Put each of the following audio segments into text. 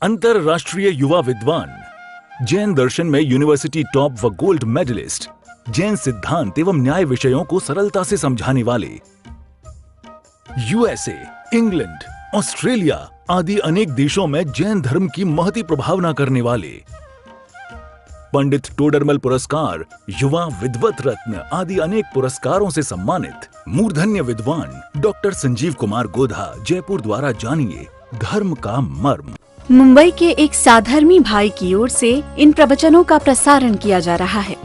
अंतरराष्ट्रीय युवा विद्वान, जैन दर्शन में यूनिवर्सिटी टॉप व गोल्ड मेडलिस्ट, जैन सिद्धांत एवं न्याय विषयों को सरलता से समझाने वाले, यूएसए, इंग्लैंड, ऑस्ट्रेलिया आदि अनेक देशों में जैन धर्म की महती प्रभावना करने वाले, पंडित टोडरमल पुरस्कार, युवा विद्वत रत्न आदि अनेक पुरस्कारों से सम्मानित मूर्धन्य विद्वान डॉक्टर संजीव कुमार गोधा, जयपुर द्वारा जानिए धर्म का मर्म। मुंबई के एक साधर्मी भाई की ओर से इन प्रवचनों का प्रसारण किया जा रहा है।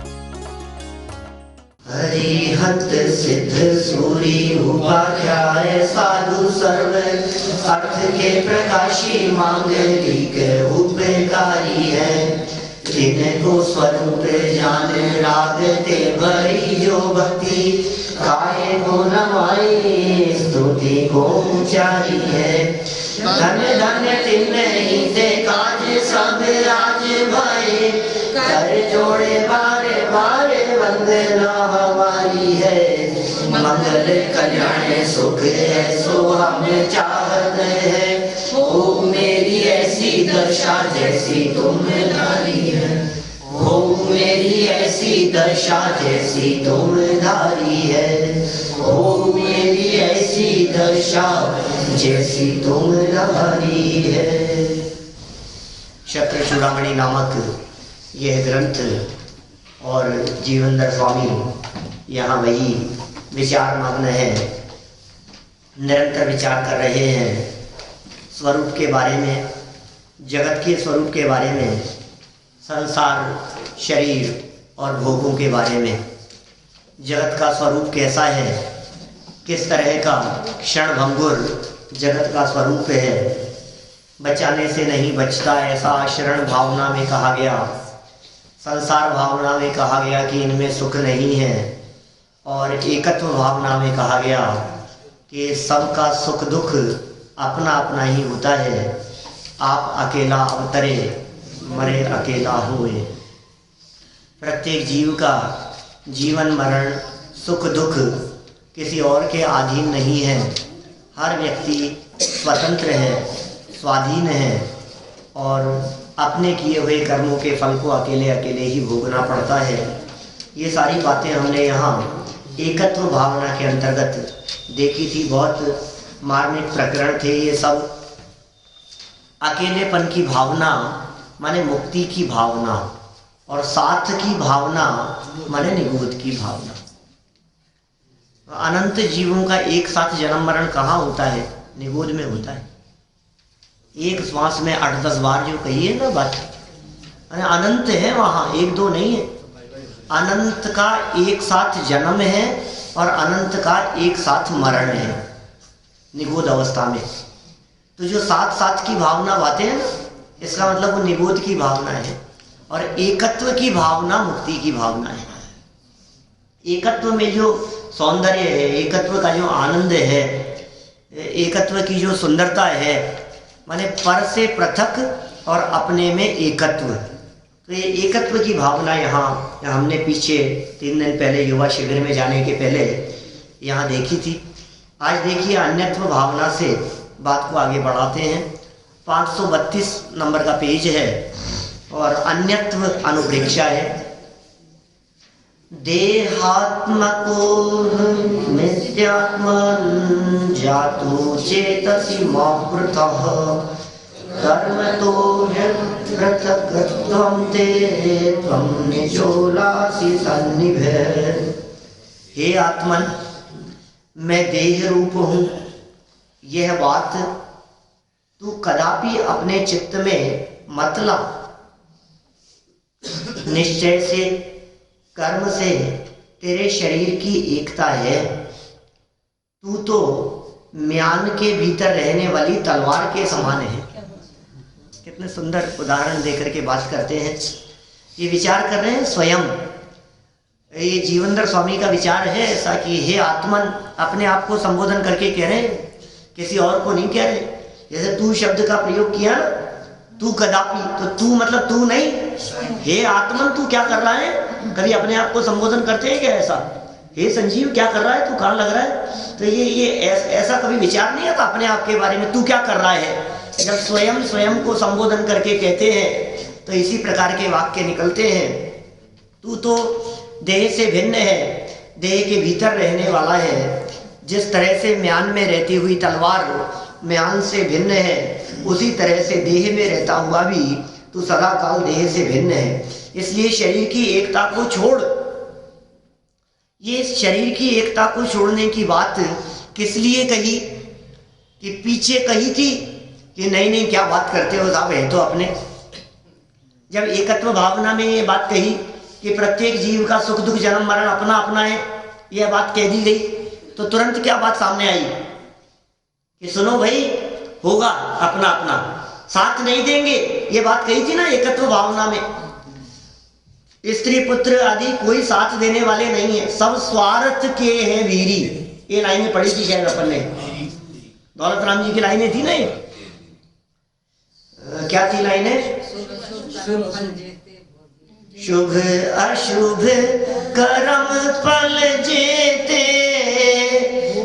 हरिहत सिद्ध सूरी उपाध्याय साधु सर्व अर्थ के प्रकाशी मांगलिक उपकारी है। जिनको स्वरूप जान रागते भरी जो भक्ति काय को नमाए स्तुति को उचारी है। धन्य धन्य तिन्हीं से काज सब राज भये कर जोड़े बारे बारे वंदना हमारी है। मंगल कल्याण सुख ऐसो हम चाहते हैं। ओ मेरी ऐसी दशा जैसी तुम धारी है। ओ मेरी ऐसी दशा जैसी तुम धारी है। ओ मेरी ऐसी दशा जैसी तुम धारी है। शक्र चूड़ामणि नामक यह ग्रंथ और जीवनधर स्वामी यहाँ वही विचार मग्न है, निरंतर विचार कर रहे हैं स्वरूप के बारे में, जगत के स्वरूप के बारे में, संसार, शरीर और भोगों के बारे में। जगत का स्वरूप कैसा है, किस तरह का क्षणभंगुर जगत का स्वरूप है। बचाने से नहीं बचता ऐसा शरण भावना में कहा गया, संसार भावना में कहा गया कि इनमें सुख नहीं है, और एकत्व भावना में कहा गया कि सबका सुख दुख अपना अपना ही होता है। आप अकेला अवतरे मरे अकेला हुए। प्रत्येक जीव का जीवन मरण सुख दुख किसी और के अधीन नहीं है। हर व्यक्ति स्वतंत्र है, स्वाधीन है, और अपने किए हुए कर्मों के फल को अकेले अकेले ही भोगना पड़ता है। ये सारी बातें हमने यहाँ एकत्व भावना के अंतर्गत देखी थी। बहुत मार्मिक प्रकरण थे ये सब। अकेलेपन की भावना माने मुक्ति की भावना, और साथ की भावना माने निगोद की भावना। अनंत जीवों का एक साथ जन्म मरण कहाँ होता है? निगोद में होता है। एक श्वास में 8-10 बार जो कही है ना बात, अनंत है वहाँ, एक दो नहीं है। अनंत का एक साथ जन्म है और अनंत का एक साथ मरण है निगोद अवस्था में। तो जो साथ साथ की भावना बातें हैं ना, इसका मतलब वो निगोद की भावना है, और एकत्व की भावना मुक्ति की भावना है। एकत्व में जो सौंदर्य है, एकत्व का जो आनंद है, एकत्व की जो सुंदरता है, माने पर से पृथक और अपने में एकत्व। तो ये एकत्व की भावना यहाँ हमने पीछे 3 दिन पहले युवा शिविर में जाने के पहले यहाँ देखी थी। आज देखिए अन्यत्व भावना से बात को आगे बढ़ाते हैं। 532 नंबर का पेज है और अन्यत्व अनुप्रेक्षा है। देहात्मको मिथ्यात्मन् जातु चेतसि मापृतः कर्म तो पृथक्त्वं ते त्वं निचोलासि सन्निभे। हे आत्मन, मैं देह रूप हूँ, यह बात तू कदापि अपने चित्त में मत ला। निश्चय से, कर्म से तेरे शरीर की एकता है। तू तो म्यान के भीतर रहने वाली तलवार के समान है। कितने सुंदर उदाहरण देकर के बात करते हैं। ये विचार कर रहे हैं स्वयं, ये जीवनधर स्वामी का विचार है ऐसा कि हे आत्मन, अपने आप को संबोधन करके कह रहे हैं, किसी और को नहीं कह रहे। जैसे तू शब्द का प्रयोग किया ना, तू कदापि, तो तू मतलब तू नहीं, हे आत्मन तू क्या कर रहा है? कभी अपने आप को संबोधन करते हैं क्या ऐसा? हे संजीव क्या कर रहा है तू, कहाँ लग रहा है? तो ये ऐसा कभी विचार नहीं आता अपने आप के बारे में, तू क्या कर रहा है? जब स्वयं को संबोधन करके कहते हैं तो इसी प्रकार के वाक्य निकलते हैं। तू तो देह से भिन्न है, देह के भीतर रहने वाला है। जिस तरह से म्यान में रहती हुई तलवार म्यान से भिन्न है, उसी तरह से देह में रहता हुआ भी तू सदा काल देह से भिन्न है। इसलिए शरीर की एकता को छोड़। ये शरीर की एकता को छोड़ने की बात किस लिए कही? कि पीछे कही थी कि नहीं क्या बात करते हो साहब, है तो अपने। जब एकत्व भावना में ये बात कही कि प्रत्येक जीव का सुख दुख जन्म मरण अपना अपना है, यह बात कह दी गई, तो तुरंत क्या बात सामने आई कि सुनो भाई, होगा अपना अपना, साथ नहीं देंगे। ये बात कही थी ना एकत्व भावना में। स्त्री पुत्र आदि कोई साथ देने वाले नहीं है, सब स्वार्थ के हैं वीरी। ये लाइनें पढ़ी थी शायद अपन ने, दौलत राम जी की लाइनें थी ना ये। क्या थी लाइनें? शुभ अशुभ कर्म फल जेते,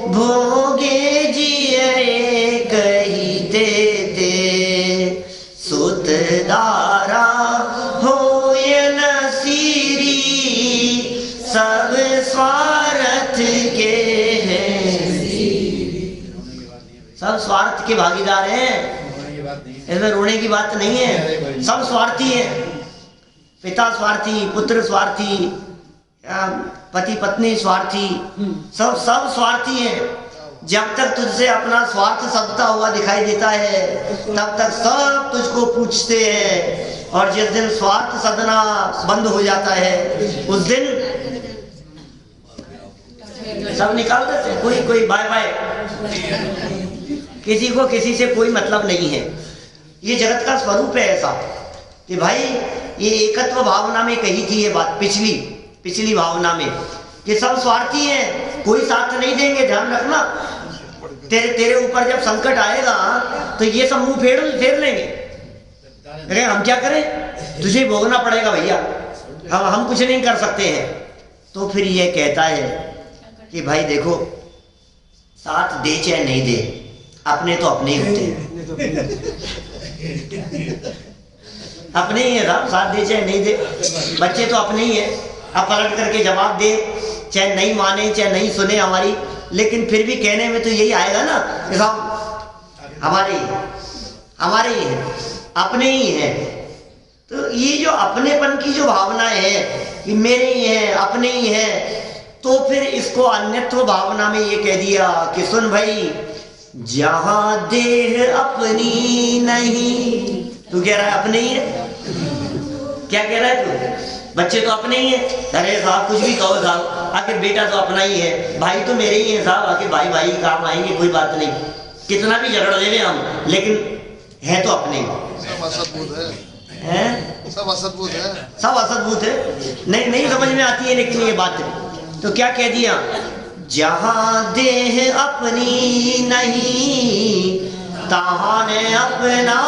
भोगे जिये कही देते, सुत दारा होय नसीरी, सब स्वार्थ के हैं। सब स्वार्थ के भागीदार हैं, इसमें रोने की बात नहीं है। सब स्वार्थी हैं, पिता स्वार्थी, पुत्र स्वार्थी, पति पत्नी स्वार्थी, सब स्वार्थी हैं। जब तक तुझसे अपना स्वार्थ सदता हुआ दिखाई देता है तब तक सब तुझको पूछते हैं, और जिस दिन स्वार्थ सदना बंद हो जाता है उस दिन सब निकाल देते हैं। कोई बाय बाय, किसी को किसी से कोई मतलब नहीं है। ये जगत का स्वरूप है ऐसा कि भाई, ये एकत्व भावना में कही थी ये बात, पिछली भावना में, कि सब स्वार्थी हैं, कोई साथ नहीं देंगे। ध्यान रखना, तेरे ऊपर जब संकट आएगा तो ये सब मुंह फेर लेंगे। अरे हम क्या करें, तुझे भोगना पड़ेगा भैया, हम कुछ नहीं कर सकते हैं। तो फिर ये कहता है कि भाई देखो, साथ दे चाहे नहीं दे, अपने तो अपने ही होते हैं। अपने ही है साहब, साथ दे चाहे नहीं दे, बच्चे तो अपने ही है। अब पलट करके जवाब दे, चाहे नहीं माने, चाहे नहीं सुने हमारी, लेकिन फिर भी कहने में तो यही आएगा ना कि साहब हमारे ही है, अपने ही है। तो ये जो अपनेपन की जो भावना है कि मेरे ही है, अपने ही है, तो फिर इसको अन्यत्व भावना में ये कह दिया कि सुन भाई, जहां देह अपनी नहीं। तू कह रहा है अपने ही है, क्या कह रहा है तू? बच्चे तो अपने ही है। अरे साहब कुछ भी कहो साहब, आखिर बेटा तो अपना ही है, भाई तो मेरे ही है साहब, आखिर भाई काम आएंगे, कोई बात नहीं, कितना भी झगड़ ले हम, लेकिन है तो अपने ही। सब असद्भुत है, सब असद्भुत है। नहीं समझ में आती है लेकिन ये बात। तो क्या कह दिया, जहां देह अपनी नहीं, तहां ने अपना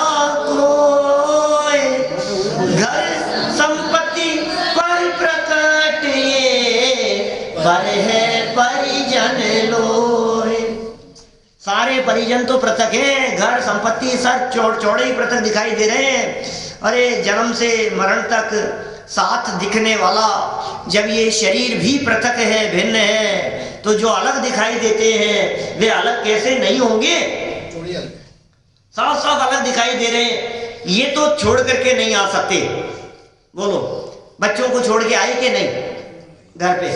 कोई, घर संपत्ति पर प्रकट ये, पर है परिजन लोए। सारे परिजन तो पृथक हैं, घर संपत्ति सर चौड़े ही पृथक दिखाई दे रहे हैं। अरे जन्म से मरण तक साथ दिखने वाला जब ये शरीर भी पृथक है, भिन्न है, तो जो अलग दिखाई देते हैं वे अलग कैसे नहीं होंगे? साफ अलग दिखाई दे रहे हैं। ये तो छोड़ करके नहीं आ सकते। बोलो, बच्चों को छोड़ के आए कि नहीं घर पे?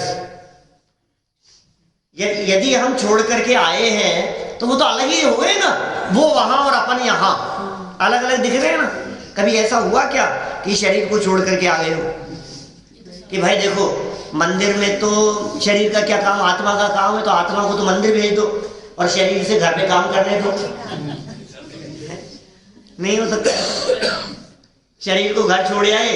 यदि हम छोड़ करके आए हैं तो वो तो अलग ही हो गए ना, वो वहां और अपन यहाँ अलग अलग दिख रहे हैं ना। कभी ऐसा हुआ क्या कि शरीर को छोड़ करके आ गए हो कि भाई देखो, मंदिर में तो शरीर का क्या काम, आत्मा का काम है, तो आत्मा को तो मंदिर भेज दो और शरीर से घर पे काम करने दो। नहीं हो सकता। शरीर को घर छोड़ आए,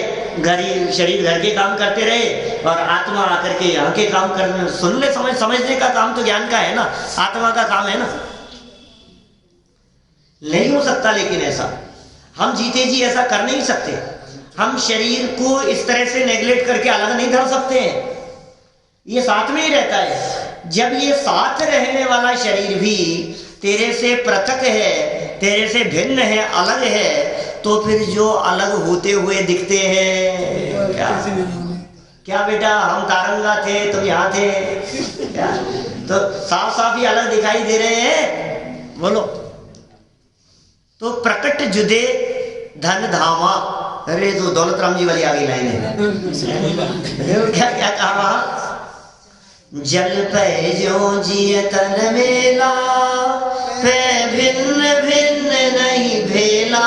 शरीर घर के काम करते रहे और आत्मा आकर के यहाँ के काम करने। सुन ले, समझने का काम तो ज्ञान का है ना, आत्मा का काम है ना। नहीं हो सकता। लेकिन ऐसा हम जीते जी ऐसा कर नहीं सकते। हम शरीर को इस तरह से नेगलेक्ट करके अलग नहीं धर सकते हैं। ये साथ में ही रहता है। जब ये साथ रहने वाला शरीर भी तेरे से पृथक है, तेरे से भिन्न है, अलग है, तो फिर जो अलग होते हुए दिखते हैं क्या बेटा, हम तारंगा थे, तुम यहाँ थे क्या? तो साफ साफ ही अलग दिखाई दे रहे हैं, बोलो। तो प्रकट जुदे धन धामा, अरे तो दौलत राम जी वाली आ गई लाइन है। क्या क्या कहा? जल पे जो जिय तन मेला, पे भिन्न भिन्न नहीं भेला,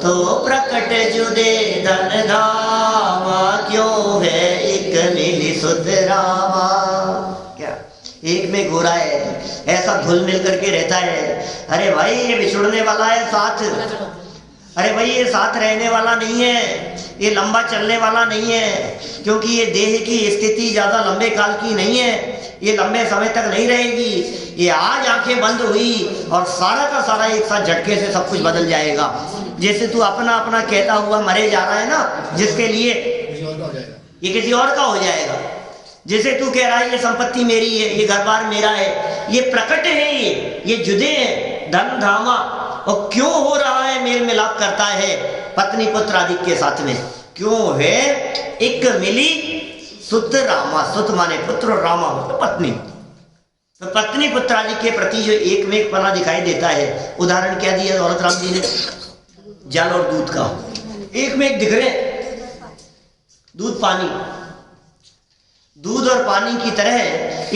तो प्रकट जुदे धन धामा, क्यों है एक मिली सुध रामा। क्या एक में गोरा है, ऐसा घुल मिल करके रहता है। अरे भाई ये बिछुड़ने वाला है साथ, अरे भाई ये साथ रहने वाला नहीं है, ये लंबा चलने वाला नहीं है, क्योंकि ये देह की स्थिति ज्यादा लंबे काल की नहीं है, ये लंबे समय तक नहीं रहेगी। ये आज आंखें बंद हुई और सारा का सारा एक साथ झटके से सब कुछ बदल जाएगा। जैसे तू अपना अपना कहता हुआ मरे जा रहा है ना, जिसके लिए ये किसी और का हो जाएगा। जैसे तू कह रहा है ये संपत्ति मेरी है, ये घर बार मेरा है, ये प्रकट है, ये जुदे हैं धन धामा। और क्यों हो रहा है मेल मिलाप करता है पत्नी पुत्र आदि के साथ में? क्यों है एक मिली सुत रामा, सुत माने पुत्र और रामा मतलब पत्नी। तो पत्नी पुत्र आदि के प्रति जो एक में एक पना दिखाई देता है, उदाहरण क्या दिया दौलत राम जी ने? जल और दूध का एक में एक दिख रहे, दूध पानी, दूध और पानी की तरह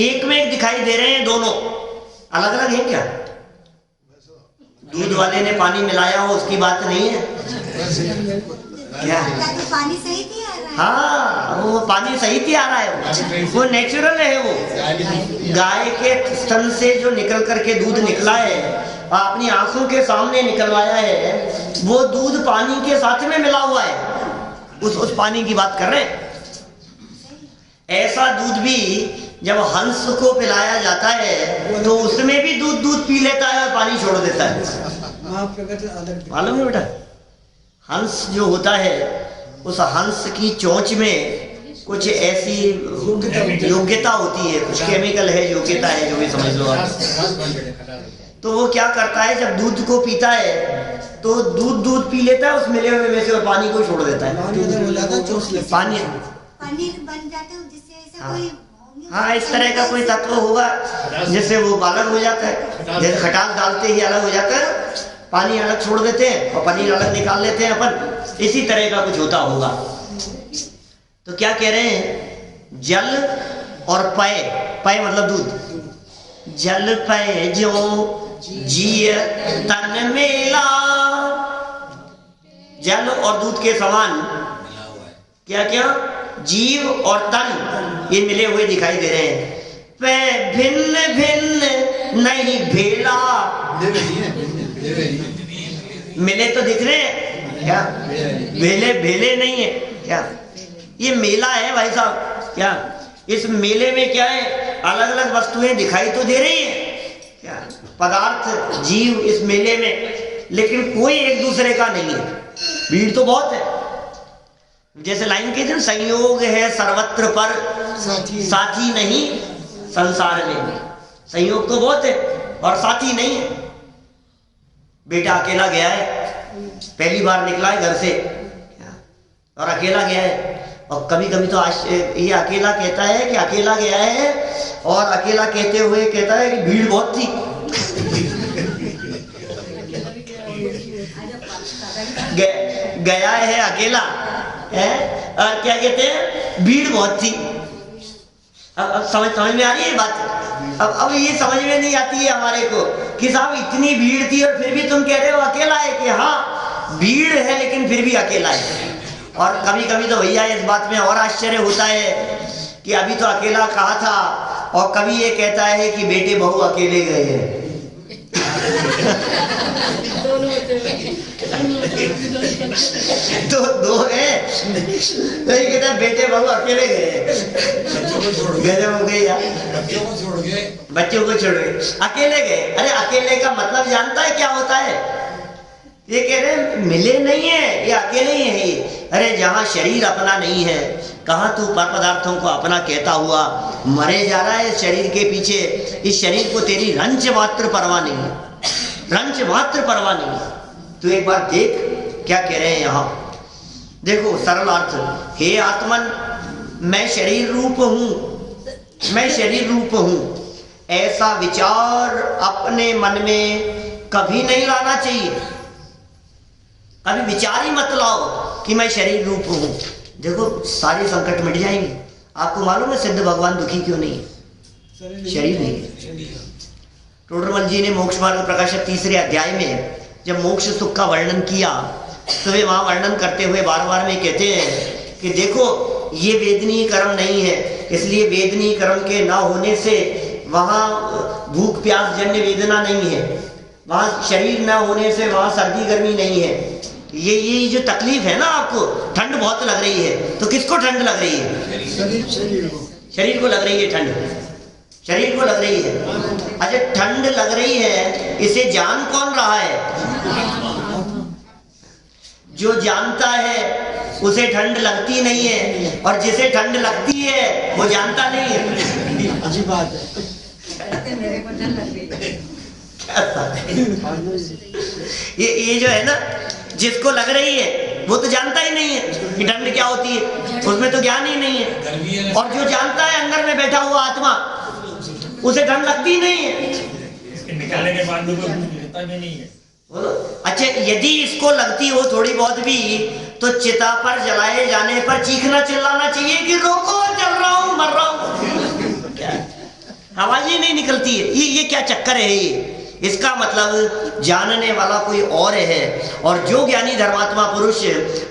एक में एक दिखाई दे रहे हैं। दोनों अलग अलग हैं क्या? दूध वाले ने पानी मिलाया हो उसकी बात नहीं है क्या? पानी सही थी आ रहा है। हाँ वो पानी सही थी आ रहा है, वो नेचुरल है। वो गाय के स्तन से जो निकल करके दूध निकला है, अपनी आंखों के सामने निकलवाया है, वो दूध पानी के साथ में मिला हुआ है। उस पानी की बात कर रहे हैं। ऐसा दूध भी जब हंस को पिलाया जाता है तो उसमें भी दूध पी लेता है और पानी छोड़ देता है। मालूम है बेटा? हंस जो होता है, उस हंस की चोंच में कुछ ऐसी योग्यता होती है, कुछ केमिकल है, योग्यता है, जो भी समझ लो आप। तो वो क्या करता है, जब दूध को पीता है तो दूध पी लेता है उस मिले हुए में से, और पानी को छोड़ देता है। पानी पनीर बन जाता है जिससे ऐसा कोई। हाँ इस तरह का कोई तत्व होगा जिससे वो अलग हो जाता है। जैसे खटाल डालते ही अलग हो जाता है, पानी अलग छोड़ देते हैं और पनीर अलग निकाल लेते हैं अपन, इसी तरह का कुछ होता होगा। तो क्या कह रहे हैं? जल और पय, पय मतलब दूध। जल पय जो जिय तन मेला, जल और दूध के समान क्या क्या जीव और तन ये मिले हुए दिखाई दे रहे हैं। पे भिन्न भिन्न नहीं भेला, मिले तो दिख रहे हैं क्या? भेले नहीं है क्या? ये मेला है भाई साहब। क्या इस मेले में क्या है? अलग अलग वस्तुएं दिखाई तो दे रही है क्या? पदार्थ जीव इस मेले में, लेकिन कोई एक दूसरे का नहीं है। भीड़ तो बहुत है। जैसे लाइन के दिन संयोग है सर्वत्र पर साथी नहीं संसार में। संयोग तो बहुत है और साथी नहीं है। बेटा अकेला गया है, पहली बार निकला है घर से और अकेला गया है। और कभी कभी तो ये अकेला कहता है कि अकेला गया है, और अकेला कहते हुए कहता है कि भीड़ बहुत थी। गया है अकेला है और क्या कहते हैं? भीड़ बहुत थी। अब समझ में आ रही है बात? अब ये समझ में नहीं आती है हमारे को कि साहब इतनी भीड़ थी और फिर भी तुम कह रहे हो अकेला है। कि हाँ भीड़ है लेकिन फिर भी अकेला है। और कभी कभी तो भैया इस बात में और आश्चर्य होता है कि अभी तो अकेला कहा था, और कभी ये कहता है कि बेटे बहू अकेले गए हैं। तो दो है, तो ये कहता है बेटे बहू अकेले गए, गजब हो गए यार। बच्चों को छोड़ गए, अकेले गए। अरे अकेले का मतलब जानता है क्या होता है? ये कह रहे हैं मिले नहीं है, ये अकेले ही है। अरे जहाँ शरीर अपना नहीं है, कहाँ तू पर पदार्थों को अपना कहता हुआ मरे जा रहा है शरीर के पीछे। इस शरीर को तेरी रंच मात्र परवाह नहीं है, रंच मात्र परवाह नहीं है। तू एक बार देख क्या कह रहे हैं यहाँ। देखो सरल अर्थ, हे आत्मन मैं शरीर रूप हूँ, मैं शरीर रूप हूँ, ऐसा विचार अपने मन में कभी नहीं लाना चाहिए। कभी विचार ही मत लाओ कि मैं शरीर रूप हूँ। देखो सारे संकट मिट जाएंगे। आपको मालूम है सिद्ध भगवान दुखी क्यों नहीं है? शरीर नहीं है। टोडरमल जी ने मोक्ष मार्ग प्रकाशक 3रे अध्याय में जब मोक्ष सुख का वर्णन किया तो वे वहां वर्णन करते हुए बार बार में कहते हैं कि देखो ये वेदनीय कर्म नहीं है, इसलिए वेदनीय कर्म के ना होने से वहां भूख प्यास जन्य वेदना नहीं है, वहां शरीर ना होने से वहां सर्दी गर्मी नहीं है। ये जो तकलीफ है ना, आपको ठंड बहुत लग रही है, तो किसको ठंड लग रही है? शरीर को लग रही है ठंड, शरीर को लग रही है। अच्छा ठंड लग रही है, इसे जान कौन रहा है? जो जानता है उसे ठंड लगती नहीं है, और जिसे ठंड लगती है वो जानता नहीं है। अच्छी बात है। ये जो है ना, जिसको लग रही है वो तो जानता ही नहीं है कि ठंड क्या होती है, उसमें तो ज्ञान ही नहीं है। और जो जानता है अंदर में बैठा हुआ आत्मा, उसे ठंड लगती नहीं है। निकालने के बाद भी नहीं है। अच्छा यदि इसको लगती हो थोड़ी बहुत भी, तो चिता पर जलाए जाने पर चीखना चिल्लाना चाहिए कि रोको, चल रहा हूं, मर रहा हूं। आवाज ही नहीं निकलती है। ये क्या चक्कर है ये? इसका मतलब जानने वाला कोई और है, और जो ज्ञानी धर्मात्मा पुरुष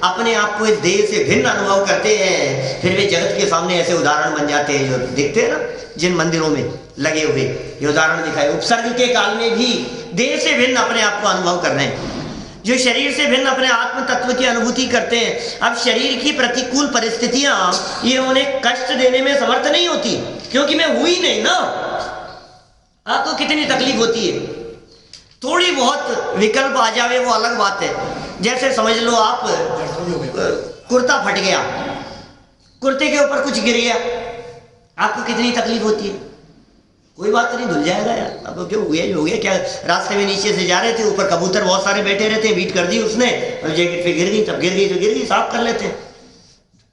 अपने आप को इस देह से भिन्न अनुभव करते हैं, फिर वे जगत के सामने ऐसे उदाहरण बन जाते हैं। जो दिखते हैं ना जिन मंदिरों में लगे हुए, ये उदाहरण दिखाए, उपसर्ग के काल में भी देह से भिन्न अपने आप को अनुभव कर रहे हैं। जो शरीर से भिन्न अपने आत्म तत्व की अनुभूति करते हैं। अब शरीर की प्रतिकूल परिस्थितियां ये उन्हें कष्ट देने में समर्थ नहीं होती, क्योंकि मैं हुई नहीं ना। आपको कितनी तकलीफ होती है, थोड़ी बहुत विकल्प आ जावे वो अलग बात है। जैसे समझ लो आप कुर्ता फट गया, कुर्ते के ऊपर कुछ गिर गया, आपको कितनी तकलीफ होती है। कोई बात नहीं, धुल जाएगा यार, अब क्यों हुआ जो हो गया। क्या रास्ते में नीचे से जा रहे थे, ऊपर कबूतर बहुत सारे बैठे रहते हैं, बीट कर दी उसने और जैकेट पे गिर गई, तब गिर गई तो गिर गई, साफ कर लेते हैं।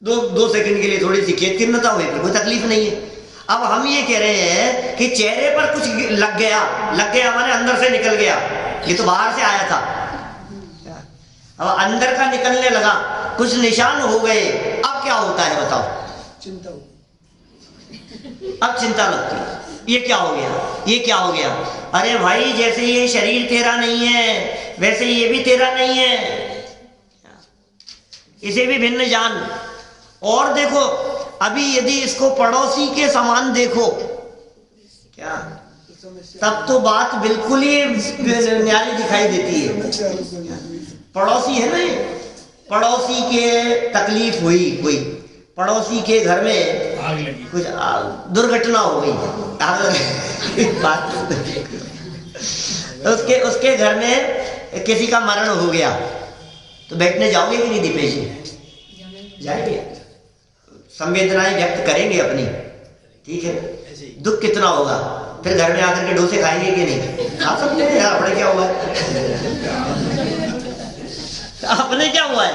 दो सेकंड के लिए थोड़ी सी खेत खिन्नता हुई, कोई तकलीफ नहीं है। अब हम ये कह रहे हैं कि चेहरे पर कुछ लग गया माने अंदर से निकल गया, ये तो बाहर से आया था। अब अंदर का निकलने लगा, कुछ निशान हो गए, अब क्या होता है बताओ? चिंता। अब चिंता लगती है, ये क्या हो गया, ये क्या हो गया। अरे भाई जैसे ये शरीर तेरा नहीं है, वैसे ये भी तेरा नहीं है, इसे भी भिन्न जान। और देखो अभी यदि इसको पड़ोसी के समान देखो क्या, तब तो बात बिल्कुल ही न्यारी दिखाई देती है। पड़ोसी है ना, पड़ोसी के तकलीफ हुई, कोई पड़ोसी के घर में कुछ दुर्घटना हो गई, बात उसके घर में किसी का मरण हो गया, तो बैठने जाओगे कि नहीं दीपेश जी? जाएंगे, संवेदनाएं व्यक्त करेंगे अपनी, ठीक है। दुख कितना होगा, फिर घर में आकर के डोसे खाएंगे कि नहीं? खा सकते हैं यार, अपने क्या हुआ है, अपने क्या हुआ है।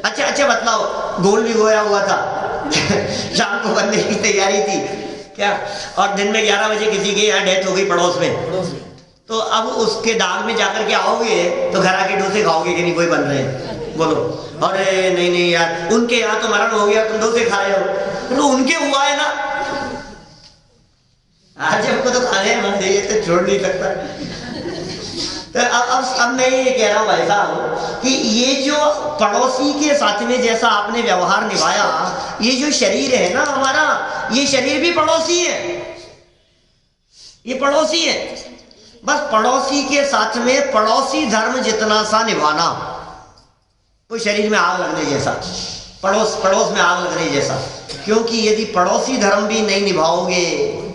अच्छा बतलाओ, गोल भी गोया हुआ था शाम को बनने की तैयारी थी क्या, और दिन में 11 बजे किसी के यहाँ डेथ हो गई पड़ोस में, तो अब उसके दाग में जाकर के आओगे तो घर आके डोसे खाओगे कि नहीं? वही बन रहे हैं, बोलो। अरे नहीं यार, उनके यहाँ तो मरण हो गया, तुम डोसे खा रहे हो, तो उनके हुआ है ना, आज हमको तो खाने मन चाहिए, तो छोड़ नहीं सकता। तो अब मैं ये कह रहा हूँ भाई साहब कि ये जो पड़ोसी के साथ में जैसा आपने व्यवहार निभाया, ये जो शरीर है ना हमारा, ये शरीर भी पड़ोसी है, ये पड़ोसी है। बस पड़ोसी के साथ में पड़ोसी धर्म जितना सा निभाना, कोई शरीर में आग लगने जैसा, पड़ोस में आग लगने जैसा। क्योंकि यदि पड़ोसी धर्म भी नहीं निभाओगे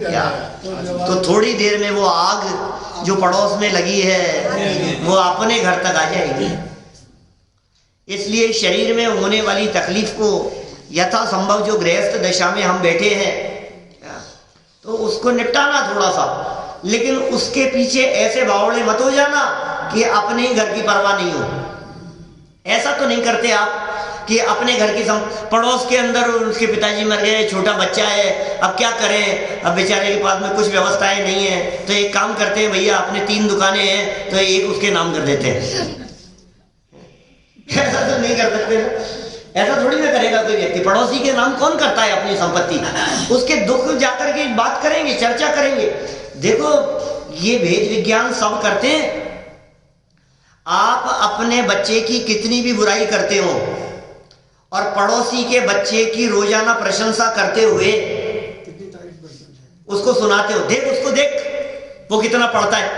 क्या, तो थोड़ी देर में वो आग जो पड़ोस में लगी है वो अपने घर तक आ जाएगी। इसलिए शरीर में होने वाली तकलीफ को यथासंभव जो गृहस्थ दशा में हम बैठे हैं तो उसको निपटाना थोड़ा सा, लेकिन उसके पीछे ऐसे बावड़े मत हो जाना कि अपने ही घर की परवाह नहीं हो। ऐसा तो नहीं करते आप कि अपने घर की पड़ोस के अंदर उसके पिताजी मर गए, छोटा बच्चा है, अब क्या करें, अब बेचारे के पास में कुछ व्यवस्थाएं नहीं है, तो एक काम करते हैं भैया, अपने 3 दुकानें हैं तो एक उसके नाम कर देते हैं। ऐसा तो नहीं कर सकते ना, ऐसा थोड़ी ना करेगा कोई व्यक्ति। पड़ोसी के नाम कौन करता है अपनी संपत्ति? उसके दुख जाकर के बात करेंगे, चर्चा करेंगे। देखो ये भेद विज्ञान सब करते हैं। आप अपने बच्चे की कितनी भी बुराई करते हो और पड़ोसी के बच्चे की रोजाना प्रशंसा करते हुए उसको सुनाते हो, देख उसको देख वो कितना पढ़ता है,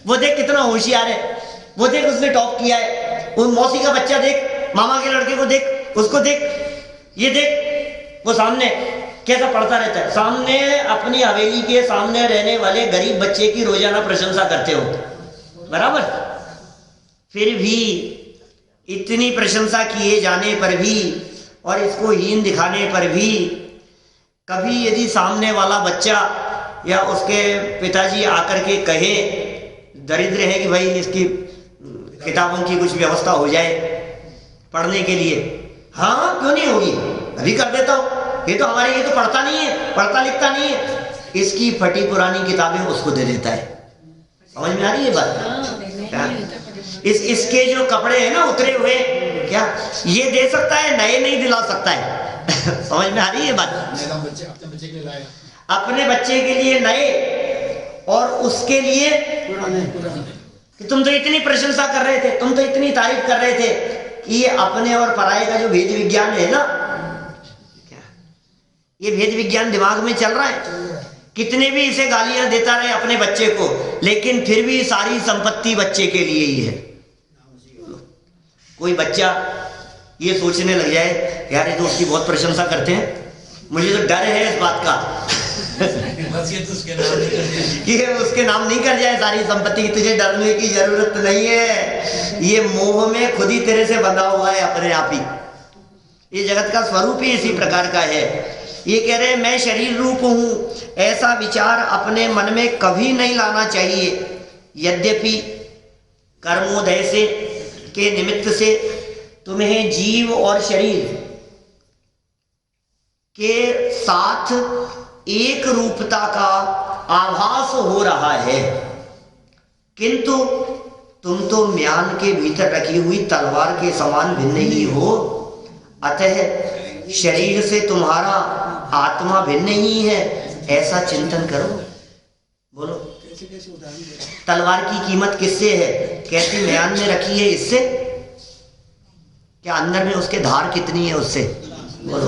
वो देख कितना होशियार है, वो देख उसने टॉप किया है, उन मौसी का बच्चा देख, मामा के लड़के को देख, उसको देख, ये देख वो सामने कैसा पढ़ता रहता है। सामने अपनी हवेली के सामने रहने वाले गरीब बच्चे की रोजाना प्रशंसा करते हो, बराबर। फिर भी इतनी प्रशंसा किए जाने पर भी और इसको हीन दिखाने पर भी कभी यदि सामने वाला बच्चा या उसके पिताजी आकर के कहे, दरिद्र है कि भाई इसकी किताबों की कुछ व्यवस्था हो जाए पढ़ने के लिए, हाँ क्यों नहीं होगी, अभी कर देता हूँ, ये तो हमारे, ये तो पढ़ता नहीं है, पढ़ता लिखता नहीं है, इसकी फटी पुरानी किताबें उसको दे देता है। समझ में आ रही है बात? इसके जो कपड़े हैं ना उतरे हुए, क्या ये दे सकता है, नए नहीं दिला सकता है। समझ में आ रही है बात? अपने बच्चे के लिए नए और उसके लिए कि तुम तो इतनी प्रशंसा कर रहे थे, तुम तो इतनी तारीफ कर रहे थे कि ये अपने और पराये का जो भेद विज्ञान है ना, क्या ये भेद विज्ञान दिमाग में चल रहा है। कितने भी इसे गालियां देता रहे अपने बच्चे को, लेकिन फिर भी सारी संपत्ति बच्चे के लिए ही है। कोई बच्चा ये सोचने लग जाए यार ये तो उसकी बहुत प्रशंसा करते हैं, मुझे तो डर है इस बात का कि उसके नाम नहीं कर जाए सारी संपत्ति, तुझे डरने की जरूरत नहीं है, ये मोह में खुद ही तेरे से बंधा हुआ है अपने आप ही। ये जगत का स्वरूप ही इसी प्रकार का है। ये कह रहे हैं मैं शरीर रूप हूं, ऐसा विचार अपने मन में कभी नहीं लाना चाहिए। यद्यपि कर्मोदय से के निमित्त से तुम्हें जीव और शरीर के साथ एक रूपता का आभास हो रहा है, किंतु तुम तो म्यान के भीतर रखी हुई तलवार के समान भिन्न ही हो। अतः शरीर से तुम्हारा आत्मा भिन्न ही है, ऐसा चिंतन करो। बोलो तलवार की कीमत किससे है? कैसी म्यान में रखी है इससे? क्या अंदर में उसके धार कितनी है उससे? बोलो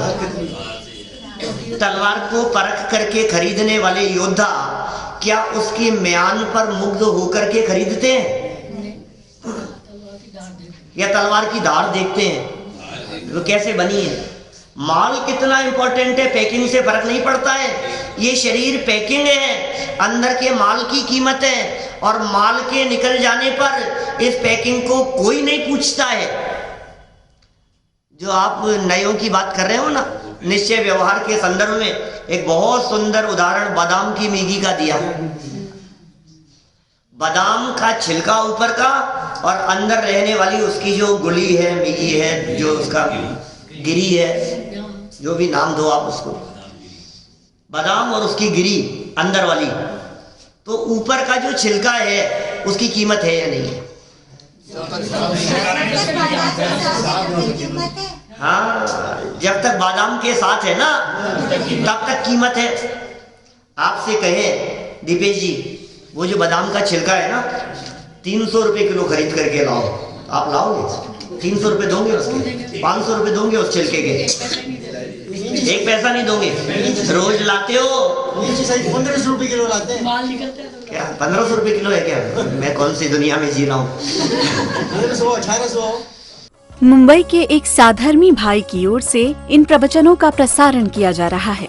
तलवार को परख करके खरीदने वाले योद्धा क्या उसकी म्यान पर मुग्ध होकर के खरीदते हैं या तलवार की धार देखते हैं वो कैसे बनी है? माल कितना इंपॉर्टेंट है, पैकिंग से फर्क नहीं पड़ता है। ये शरीर पैकिंग है, अंदर के माल की कीमत है, और माल के निकल जाने पर इस पैकिंग को कोई नहीं पूछता है। जो आप नयों की बात कर रहे हो ना, निश्चय व्यवहार के संदर्भ में एक बहुत सुंदर उदाहरण बादाम की मीगी का दिया। बादाम का छिलका ऊपर का और अंदर रहने वाली उसकी जो गुली है, मीगी है, जो उसका गिरी है, जो भी नाम दो आप उसको, बादाम और उसकी गिरी अंदर वाली, तो ऊपर का जो छिलका है उसकी कीमत है या नहीं है? हाँ, जब तक बादाम के साथ है ना तब तक कीमत है। आपसे कहें दीपेश जी वो जो बादाम का छिलका है ना 300 रुपए किलो खरीद करके लाओ, आप लाओगे? 300 रुपए दोगे उसके? 500 रुपए दोगे उस छिलके के? एक पैसा नहीं दोगे। रोज लाते हो 1500 रुपए किलो लाते हैं। क्या 1500 रुपए किलो है क्या? मैं कौन सी दुनिया में जी रहा हूँ। 1800। मुंबई के एक साधर्मी भाई की ओर से इन प्रवचनों का प्रसारण किया जा रहा है।